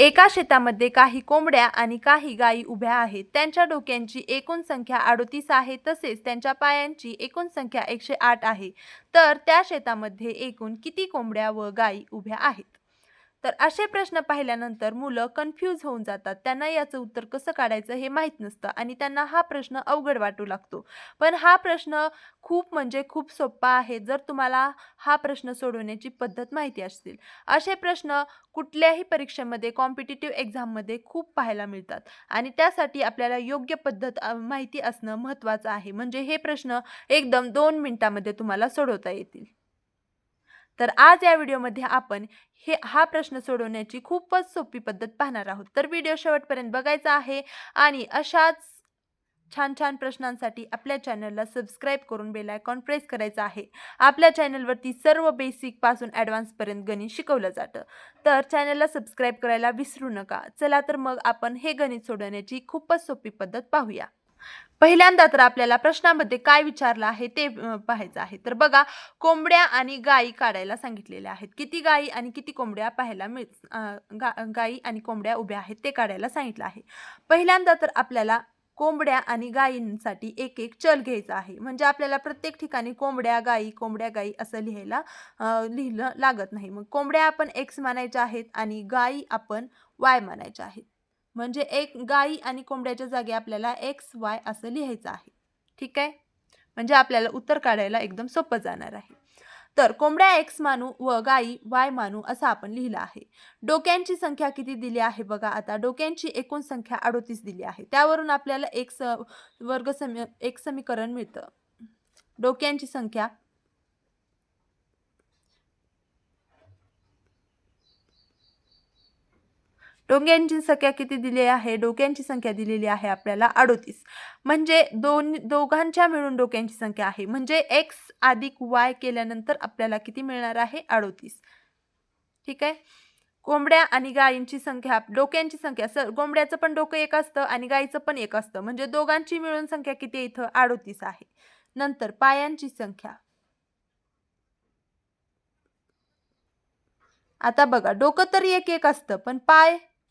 एका शेतामध्ये काही कोंबड्या आणि काही गायी उभ्या आहेत. त्यांच्या डोक्यांची एकूण संख्या 38 आहे, तसेच त्यांच्या पायांची एकूण संख्या 108 आहे. तर त्या शेतामध्ये एकूण किती कोंबड्या व गायी उभ्या आहेत? तर असे प्रश्न पाहिल्यानंतर मुलं कन्फ्यूज होऊन जातात. त्यांना याचं उत्तर कसं काढायचं हे माहीत नसतं आणि त्यांना हा प्रश्न अवघड वाटू लागतो. पण हा प्रश्न खूप म्हणजे खूप सोपा आहे, जर तुम्हाला हा प्रश्न सोडवण्याची पद्धत माहिती असतील. असे प्रश्न कुठल्याही परीक्षेमध्ये, कॉम्पिटिटिव्ह एक्झाममध्ये खूप पाहायला मिळतात आणि त्यासाठी आपल्याला योग्य पद्धत माहिती असणं महत्त्वाचं आहे. म्हणजे हे प्रश्न एकदम 2 मिनिटामध्ये तुम्हाला सोडवता येतील. तर आज या व्हिडिओमध्ये आपण हा प्रश्न सोडवण्याची खूपच सोपी पद्धत पाहणार आहोत. तर व्हिडिओ शेवटपर्यंत बघायचा आहे आणि अशाच छान छान प्रश्नांसाठी आपल्या चॅनलला सबस्क्राईब करून बेल आयकॉन प्रेस करायचा आहे. आपल्या चॅनलवरती सर्व बेसिक पासून ॲडव्हान्स पर्यंत गणित शिकवलं जातं. तर चॅनलला सबस्क्राईब करायला विसरू नका. चला तर मग आपण हे गणित सोडवण्याची खूपच सोपी पद्धत पाहूया. पहिल्यांदा तर आपल्याला प्रश्नामध्ये काय विचारलं आहे ते पाहायचं आहे. तर बघा, कोंबड्या आणि गायी काढायला सांगितलेल्या आहेत. किती गायी आणि किती कोंबड्या पाहायला गायी आणि कोंबड्या उभ्या आहेत ते काढायला सांगितलं आहे. पहिल्यांदा तर आपल्याला कोंबड्या आणि गायींसाठी एक एक चल घ्यायचा आहे. म्हणजे आपल्याला प्रत्येक ठिकाणी कोंबड्या गायी असं लिहिलं लागत नाही. मग कोंबड्या आपण x मानायच्या आहेत आणि गायी आपण y मानायच्या आहेत. म्हणजे एक गायी आणि कोंबड्याच्या जागी आपल्याला एक्स वाय असं लिहायचं आहे. ठीक आहे. म्हणजे आपल्याला उत्तर काढायला एकदम सोपं जाणार आहे. तर कोंबड्या एक्स मानू व गायी वाय मानू असं आपण लिहिलं आहे. डोक्यांची संख्या किती दिली आहे बघा. आता डोक्यांची एकूण संख्या 38 दिली आहे. त्यावरून आपल्याला एक समीकरण मिळतं. डोक्यांची संख्या किती दिली आहे? डोक्यांची संख्या दिलेली आहे आपल्याला 38. म्हणजे दोघांच्या मिळून डोक्यांची संख्या आहे. म्हणजे एक्स अधिक वाय केल्यानंतर आपल्याला किती मिळणार आहे? 38. ठीक आहे. कोंबड्या आणि गायींची संख्या, डोक्यांची संख्या, कोंबड्याचं पण डोकं एक असतं आणि गायीचं पण एक असतं. म्हणजे दोघांची मिळून संख्या किती आहे इथं? 38 आहे. नंतर पायांची संख्या. आता बघा, डोकं तर एक एक असतं, पण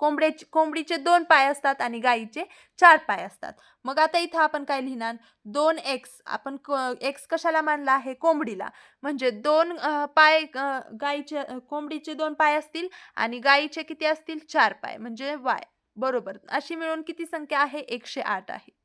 कोंबडीचे 2 पाय असतात आणि गायीचे 4 पाय असतात. मग आता इथं आपण काय लिहिणार? 2x. आपण x कशाला मानला आहे? कोंबडीला. म्हणजे 2 पाय कोंबडीचे 2 पाय असतील आणि गायीचे किती असतील? 4 पाय म्हणजे y. बरोबर. अशी मिळून किती संख्या आहे? 108 आहे.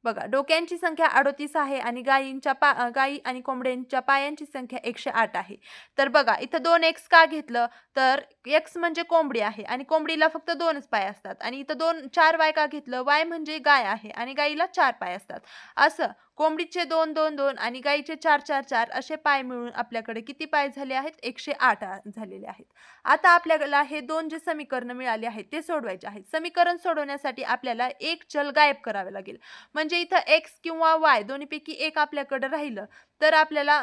बघा, डोक्यांची संख्या 38 आहे आणि गायी आणि कोंबड्यांच्या पायांची संख्या 108 आहे. तर बघा, इथं 2x का घेतलं? तर x म्हणजे कोंबडी आहे आणि कोंबडीला फक्त 2च पाय असतात आणि इथं 4 वाय का घेतलं? वाय म्हणजे गाय आहे आणि गायीला 4 पाय असतात. असं कोंबडीचे 2, 2, 2 आणि गायीचे 4, 4, 4 असे पाय मिळून आपल्याकडे किती पाय झाले आहेत? 108 झालेले आहेत. आता आपल्याला हे 2 जे समीकरण मिळाले आहेत ते सोडवायचे आहेत. समीकरण सोडवण्यासाठी आपल्याला एक चल गायब करावे लागेल. म्हणजे इथं एक्स किंवा वाय दोन्हीपैकी एक आपल्याकडे राहिलं तर आपल्याला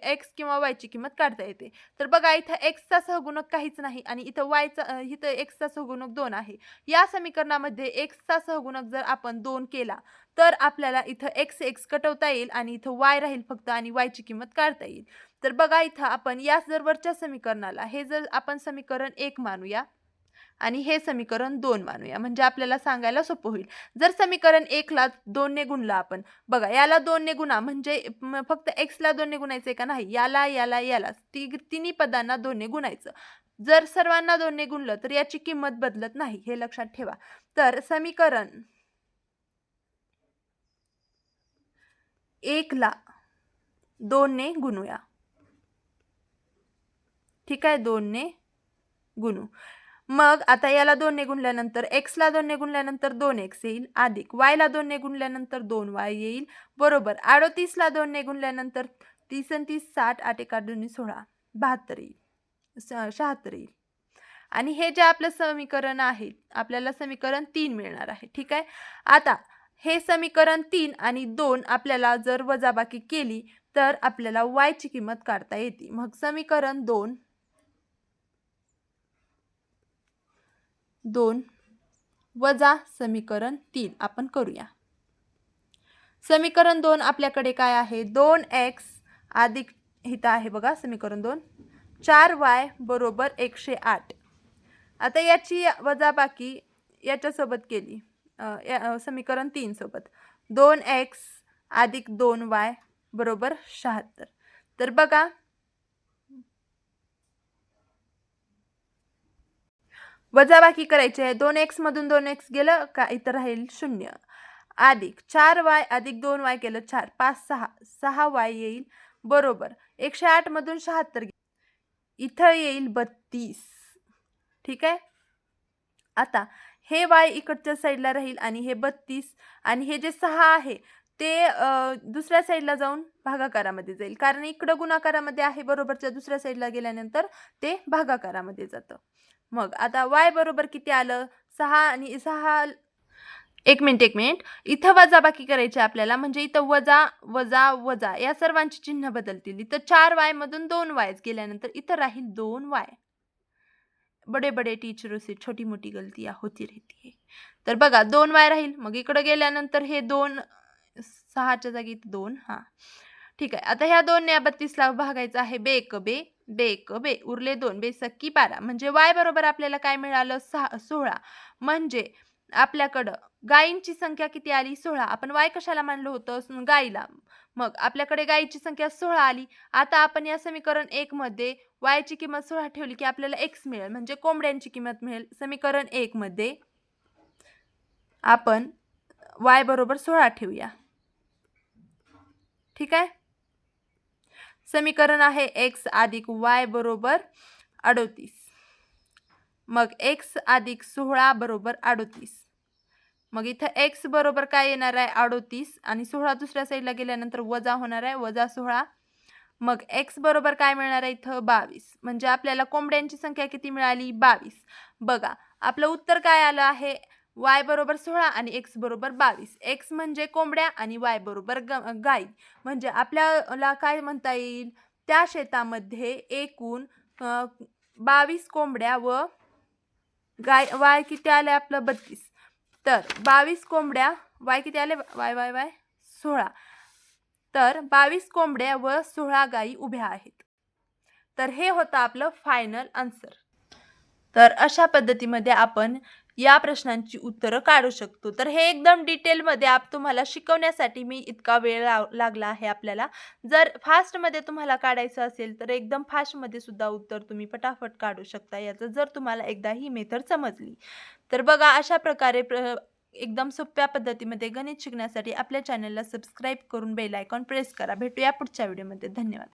एक्स किंवा वायची किंमत काढता येते. तर बघा, इथं एक्सचा सहगुणक काहीच नाही आणि इथं एक्सचा सहगुणक 2 आहे. या समीकरणामध्ये एक्सचा सहगुणक जर आपण 2 केला तर आपल्याला इथं एक्स एक्स कटवता येईल आणि इथं वाय राहील फक्त आणि वायची किंमत काढता येईल. तर बघा, इथं आपण या जर वरच्या समीकरणाला हे जर आपण समीकरण 1 मानूया आणि हे समीकरण 2 मानूया, म्हणजे आपल्याला सांगायला सोपं होईल. जर समीकरण 1 ला 2 ने गुणला आपण, बघा याला 2 ने गुणा म्हणजे फक्त x ला 2 ने गुणायचंय का? नाही. याला तिन्ही पदांना 2 ने गुणायचं. जर सर्वांना 2 ने गुणलं तर याची किंमत बदलत नाही, हे लक्षात ठेवा. तर समीकरण 1 ला 2 ने गुणूया. ठीक आहे, 2 ने गुणू. मग आता याला 2 ने गुणल्यानंतर x ला 2 ने गुणल्यानंतर 2x येईल अधिक y ला 2 ने गुणल्यानंतर 2y येईल बरोबर. 38 ला 2 ने गुणल्यानंतर 30 आणि 30 60, 8 एका 2 16, 72 येईल. 76 येईल. आणि हे जे आपलं समीकरण आहे, आपल्याला समीकरण 3 मिळणार आहे. ठीक आहे. आता हे समीकरण 3 आणि 2 आपल्याला जर वजाबाकी केली तर आपल्याला y ची किंमत काढता येते. मग समीकरण 2 वजा समीकरण 3 आपण करूया. समीकरण 2 आपल्याकडे काय आहे? 2x अधिक, इथं आहे बघा समीकरण 2, 4y बरोबर 108. आता याची वजाबाकी याच्यासोबत केली, समीकरण 3 सोबत 2x अधिक 2y बरोबर 76. तर बघा वजाबाकी करायची आहे. 2x मधून 2x गेलं का इथं राहील 0 अधिक 4y अधिक 2y केलं 4 5 6 6y येईल बरोबर 108 मधून 76 इथं येईल 32. ठीक आहे. आता हे y इकडच्या साईडला राहील आणि हे 32 आणि हे जे 6 आहे ते दुसऱ्या साईडला जाऊन भागाकारामध्ये जाईल, कारण इकडं गुणाकारामध्ये आहे बरोबरच्या दुसऱ्या साईडला गेल्यानंतर ते भागाकारामध्ये जातं. मग आता y बरोबर किती आलं 6 आणि 6 एक मिनिट इथं वजाबाकी करायची आपल्याला, म्हणजे इथं वजा वजा वजा या सर्वांची चिन्ह बदलतील. इथं 4y मधून 2y गेल्यानंतर इथं राहील 2y. बडे बडे टीचरों से छोटी मोठी गलतियां होती रहती है. तर बघा 2y राहील, मग इकडे गेल्यानंतर हे 2 6च्या जागी 2 हा ठीक आहे. आता ह्या 2 ने 32 ला भागायचं आहे बे एक बे उरले 2 बेसक्की 12 म्हणजे y बरोबर आपल्याला काय मिळालं 16. म्हणजे आपल्याकडं गायींची संख्या किती आली 16. आपण y कशाला मानलं होतं गायीला, मग आपल्याकडे गायीची संख्या 16 आली. आता आपण या समीकरण 1 मध्ये y ची किंमत 16 ठेवली की आपल्याला x मिळेल, म्हणजे कोंबड्यांची किंमत मिळेल. समीकरण 1 मध्ये आपण y बरोबर 16 ठेवूया. ठीक आहे. समीकरण आहे x अधिक y बरोबर 38. मग x अधिक 16 बरोबर 38. मग इथं x बरोबर काय येणार आहे 38 आणि 16 दुसऱ्या साईडला गेल्यानंतर वजा होणार आहे वजा 16. मग x बरोबर काय मिळणार आहे इथं 22. म्हणजे आपल्याला कोंबड्यांची संख्या किती मिळाली 22. बघा आपलं उत्तर काय आलं आहे y बरोबर 16 आणि x बरोबर 22. x म्हणजे कोंबड्या आणि y बरोबर गाई. म्हणजे आपल्याला काय म्हणता येईल त्या शेतामध्ये एकूण 22 कोंबड्या व गाय y किती आले आपलं 32. तर 22 कोंबड्या y किती आले y 16. तर 22 कोंबड्या व 16 गायी उभ्या आहेत. तर हे होतं आपलं फायनल आन्सर. तर अशा पद्धतीमध्ये आपण या प्रश्नांची उत्तरं काढू शकतो. तर हे एकदम डिटेलमध्ये तुम्हाला शिकवण्यासाठी मी इतका वेळ लागला आहे आपल्याला. जर फास्टमध्ये तुम्हाला काढायचं असेल तर एकदम फास्टमध्ये सुद्धा उत्तर तुम्ही पटापट काढू शकता, याचं जर तुम्हाला एकदा ही मेथड समजली. तर बघा अशा प्रकारे एकदम सोप्या पद्धतीमध्ये गणित शिकण्यासाठी आपल्या चॅनलला सबस्क्राईब करून बेल आयकॉन प्रेस करा. भेटूया पुढच्या व्हिडिओमध्ये. धन्यवाद.